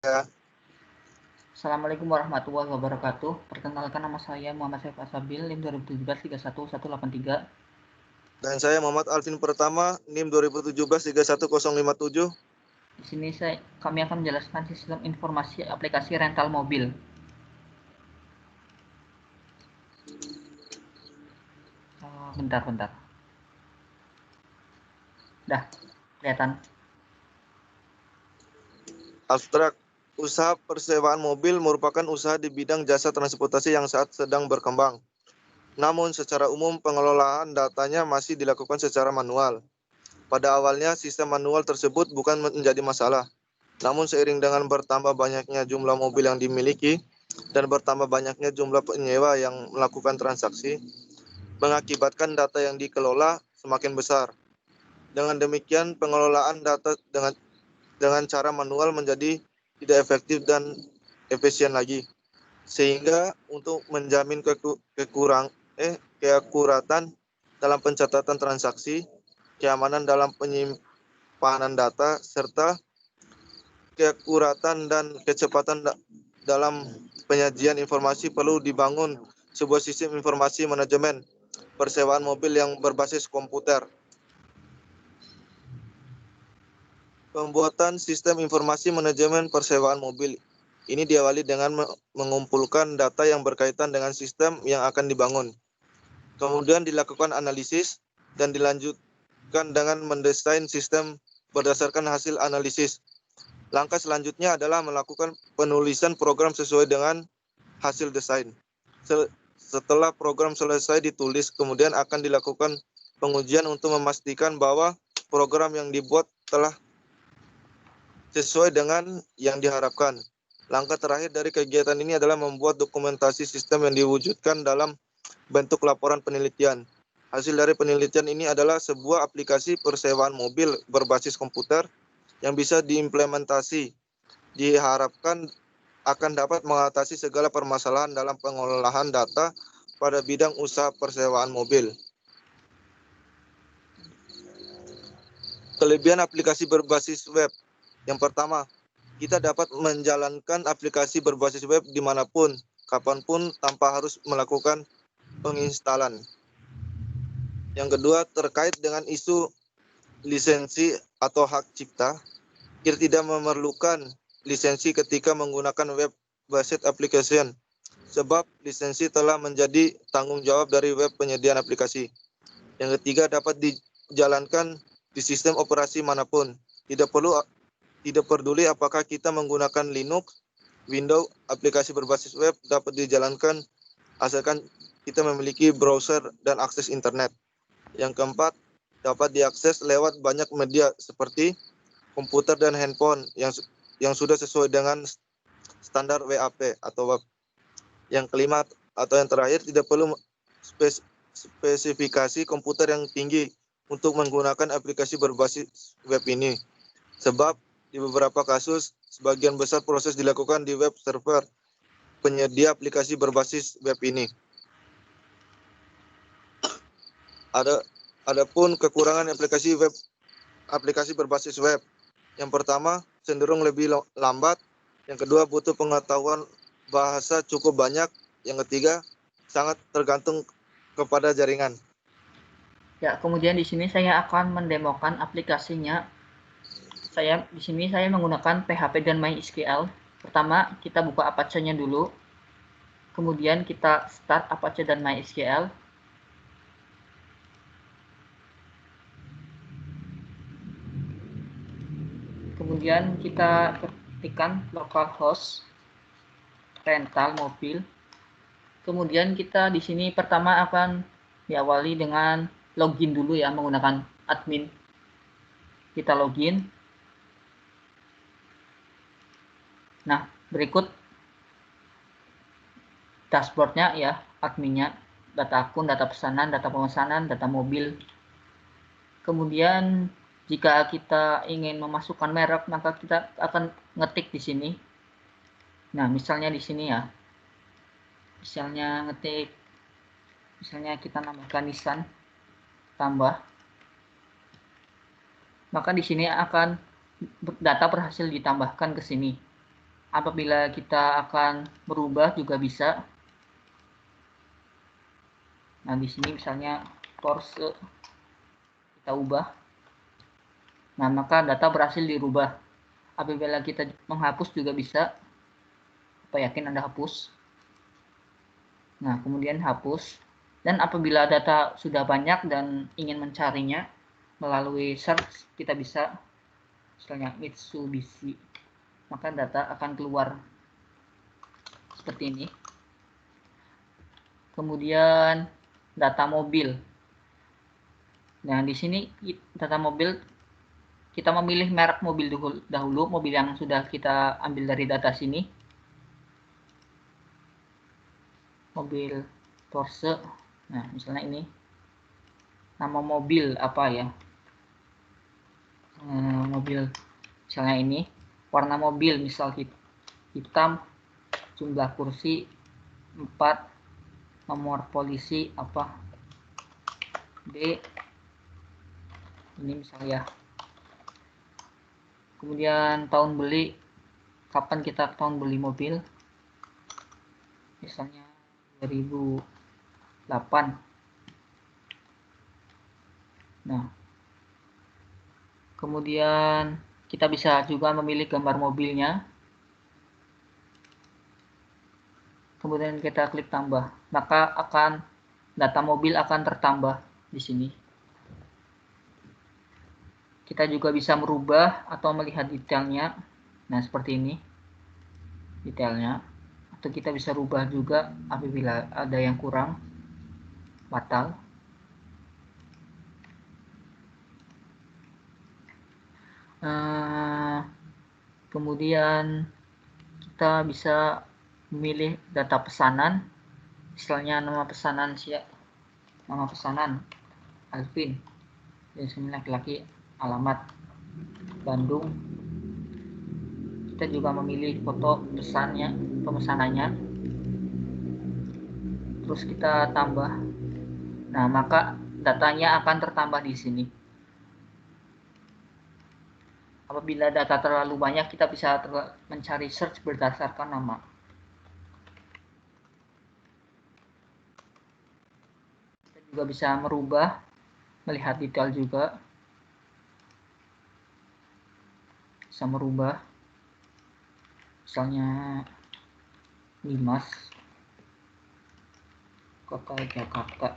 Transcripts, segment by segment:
Assalamualaikum warahmatullahi wabarakatuh. Perkenalkan, nama saya Muhammad Saif Asabil, NIM 2017-31153. Dan saya Muhammad Alvin Pertama, NIM 2017-31057. Di sini kami akan menjelaskan sistem informasi aplikasi rental mobil. Bentar. Dah, kelihatan. Abstrak. Usaha persewaan mobil merupakan usaha di bidang jasa transportasi yang saat sedang berkembang. Namun secara umum pengelolaan datanya masih dilakukan secara manual. Pada awalnya sistem manual tersebut bukan menjadi masalah. Namun seiring dengan bertambah banyaknya jumlah mobil yang dimiliki dan bertambah banyaknya jumlah penyewa yang melakukan transaksi, mengakibatkan data yang dikelola semakin besar. Dengan demikian pengelolaan data dengan cara manual menjadi tidak efektif dan efisien lagi, sehingga untuk menjamin keakuratan dalam pencatatan transaksi, keamanan dalam penyimpanan data, serta keakuratan dan kecepatan dalam penyajian informasi perlu dibangun sebuah sistem informasi manajemen persewaan mobil yang berbasis komputer. Pembuatan sistem informasi manajemen persewaan mobil ini diawali dengan mengumpulkan data yang berkaitan dengan sistem yang akan dibangun. Kemudian dilakukan analisis dan dilanjutkan dengan mendesain sistem berdasarkan hasil analisis. Langkah selanjutnya adalah melakukan penulisan program sesuai dengan hasil desain. Setelah program selesai ditulis, kemudian akan dilakukan pengujian untuk memastikan bahwa program yang dibuat telah sesuai dengan yang diharapkan. Langkah terakhir dari kegiatan ini adalah membuat dokumentasi sistem yang diwujudkan dalam bentuk laporan penelitian. Hasil dari penelitian ini adalah sebuah aplikasi persewaan mobil berbasis komputer yang bisa diimplementasi. Diharapkan akan dapat mengatasi segala permasalahan dalam pengolahan data pada bidang usaha persewaan mobil. Kelebihan aplikasi berbasis web. Yang pertama, kita dapat menjalankan aplikasi berbasis web dimanapun, kapanpun, tanpa harus melakukan penginstalan. Yang kedua, terkait dengan isu lisensi atau hak cipta, kita tidak memerlukan lisensi ketika menggunakan web-based application, sebab lisensi telah menjadi tanggung jawab dari web penyediaan aplikasi. Yang ketiga, dapat dijalankan di sistem operasi manapun. Tidak peduli apakah kita menggunakan Linux, Windows, aplikasi berbasis web dapat dijalankan asalkan kita memiliki browser dan akses internet. Yang keempat, dapat diakses lewat banyak media seperti komputer dan handphone yang sudah sesuai dengan standar WAP atau web. Yang kelima atau yang terakhir, tidak perlu spesifikasi komputer yang tinggi untuk menggunakan aplikasi berbasis web ini, sebab di beberapa kasus, sebagian besar proses dilakukan di web server penyedia aplikasi berbasis web ini. Adapun kekurangan aplikasi berbasis web. Yang pertama, cenderung lebih lambat. Yang kedua, butuh pengetahuan bahasa cukup banyak. Yang ketiga, sangat tergantung kepada jaringan. Ya, kemudian di sini saya akan mendemokan aplikasinya. Di sini saya menggunakan PHP dan MySQL. Pertama, kita buka Apache-nya dulu. Kemudian kita start Apache dan MySQL. Kemudian kita ketikkan localhost rental mobil. Kemudian kita di sini pertama akan diawali dengan login dulu ya, menggunakan admin. Kita login. Nah, berikut dashboardnya ya, adminnya, data akun, data pesanan, data pemesanan, data mobil. Kemudian jika kita ingin memasukkan merek, maka kita akan ngetik di sini. Nah, misalnya di sini ya, misalnya kita nambahkan Nissan, tambah, maka di sini akan data berhasil ditambahkan ke sini. apabila kita akan merubah juga bisa. Nah, di sini misalnya Porsche kita ubah. Nah, maka data berhasil dirubah. Apabila kita menghapus juga bisa. Apa yakin Anda hapus? Nah, kemudian hapus. Dan apabila data sudah banyak dan ingin mencarinya melalui search, kita bisa misalnya Mitsubishi. Maka data akan keluar seperti ini. Kemudian data mobil. Nah, di sini data mobil kita memilih merek mobil dahulu, mobil yang sudah kita ambil dari data sini. Mobil Porsche. Nah, misalnya ini. Nama mobil apa ya? Mobil misalnya ini. Warna mobil misal hitam, jumlah kursi 4, nomor polisi apa? D. Ini misalnya. Kemudian tahun beli, kapan kita tahun beli mobil? Misalnya 2008. Nah, kemudian kita bisa juga memilih gambar mobilnya. Kemudian kita klik tambah, maka data mobil akan tertambah di sini. Kita juga bisa merubah atau melihat detailnya. Nah, seperti ini detailnya. Atau kita bisa rubah juga apabila ada yang kurang, batal. Kemudian kita bisa memilih data pesanan. Misalnya nama pesanan Alvin, jenis laki-laki, alamat Bandung. Kita juga memilih foto pemesanannya, terus kita tambah. Nah, maka datanya akan tertambah di sini. Apabila data terlalu banyak, kita bisa mencari search berdasarkan nama. Kita juga bisa merubah, melihat detail juga. Bisa merubah. Misalnya Dimas, Kota Jakarta.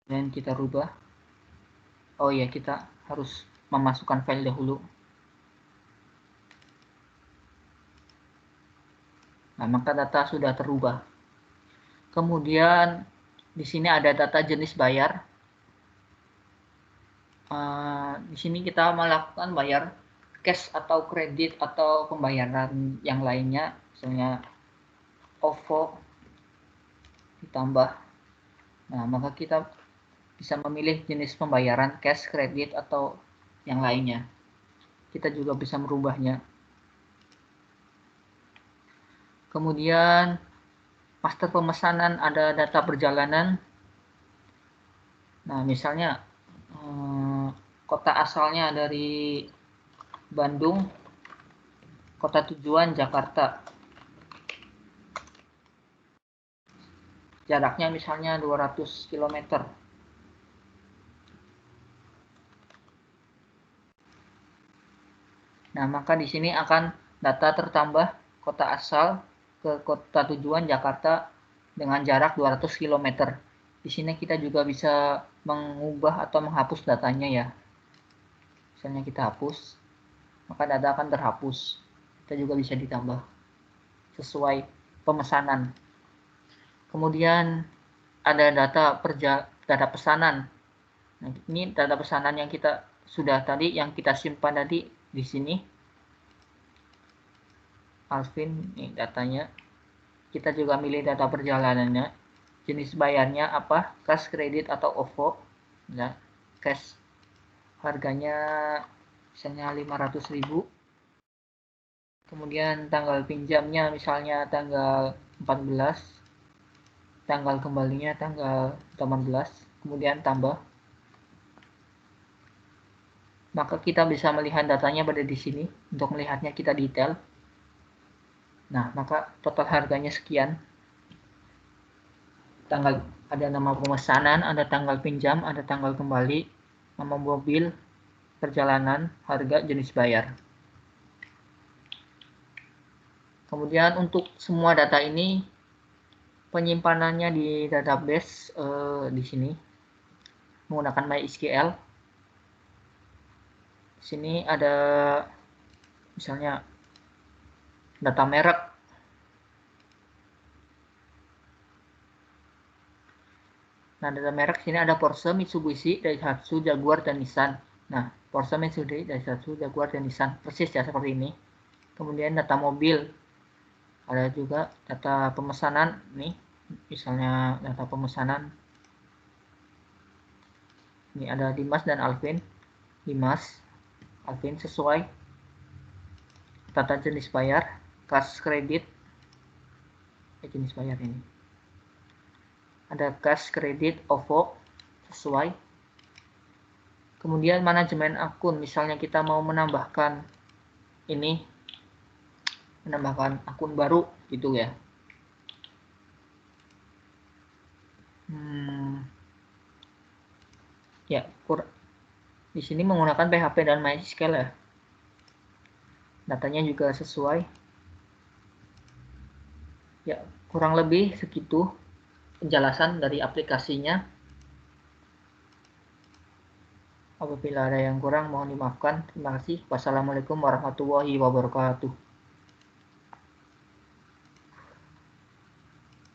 Dan kita rubah. Oh iya, kita harus memasukkan file dahulu. Nah, maka data sudah terubah. Kemudian di sini ada data jenis bayar. Di sini kita melakukan bayar cash atau kredit atau pembayaran yang lainnya, misalnya OVO ditambah. Nah, maka kita bisa memilih jenis pembayaran cash, kredit atau yang lainnya. Kita juga bisa merubahnya. Kemudian master pemesanan, ada data perjalanan. Nah, misalnya kota asalnya dari Bandung, kota tujuan Jakarta. Jaraknya misalnya 200 km. Nah, maka di sini akan data tertambah kota asal ke kota tujuan Jakarta dengan jarak 200 km. Di sini kita juga bisa mengubah atau menghapus datanya ya. Misalnya kita hapus, maka data akan terhapus. Kita juga bisa ditambah sesuai pemesanan. Kemudian ada data pesanan. Nah, ini data pesanan yang kita sudah tadi, yang kita simpan tadi di sini. Alvin, ini datanya. Kita juga milih data perjalanannya. Jenis bayarnya apa? Cash, kredit, atau OVO. Nah, cash. Harganya misalnya 500.000. Kemudian tanggal pinjamnya misalnya tanggal 14. Tanggal kembalinya tanggal 18. Kemudian tambah. maka kita bisa melihat datanya pada di sini. Untuk melihatnya kita detail. Nah, maka total harganya sekian. Tanggal, ada nama pemesanan, ada tanggal pinjam, ada tanggal kembali, nama mobil, perjalanan, harga, jenis bayar. Kemudian untuk semua data ini penyimpanannya di database di sini menggunakan MySQL. Di sini ada misalnya data merek. Nah, data merek sini ada Porsche, Mitsubishi, Daihatsu, Jaguar, dan Nissan. Nah, Porsche, Mitsubishi, Daihatsu, Jaguar, dan Nissan. Persis ya seperti ini. Kemudian data mobil. Ada juga data pemesanan nih. Misalnya data pemesanan. Ini ada Dimas dan Alvin. Dimas, Alvin sesuai. Data jenis bayar, cash kredit. Jenis bayar ini. Ada cash kredit, OVO sesuai. Kemudian manajemen akun, misalnya kita mau menambahkan ini, menambahkan akun baru gitu ya. Ya, di sini menggunakan PHP dan MySQL ya. Datanya juga sesuai. Ya, kurang lebih segitu penjelasan dari aplikasinya. Apabila ada yang kurang mohon dimaafkan. Terima kasih. Wassalamualaikum warahmatullahi wabarakatuh.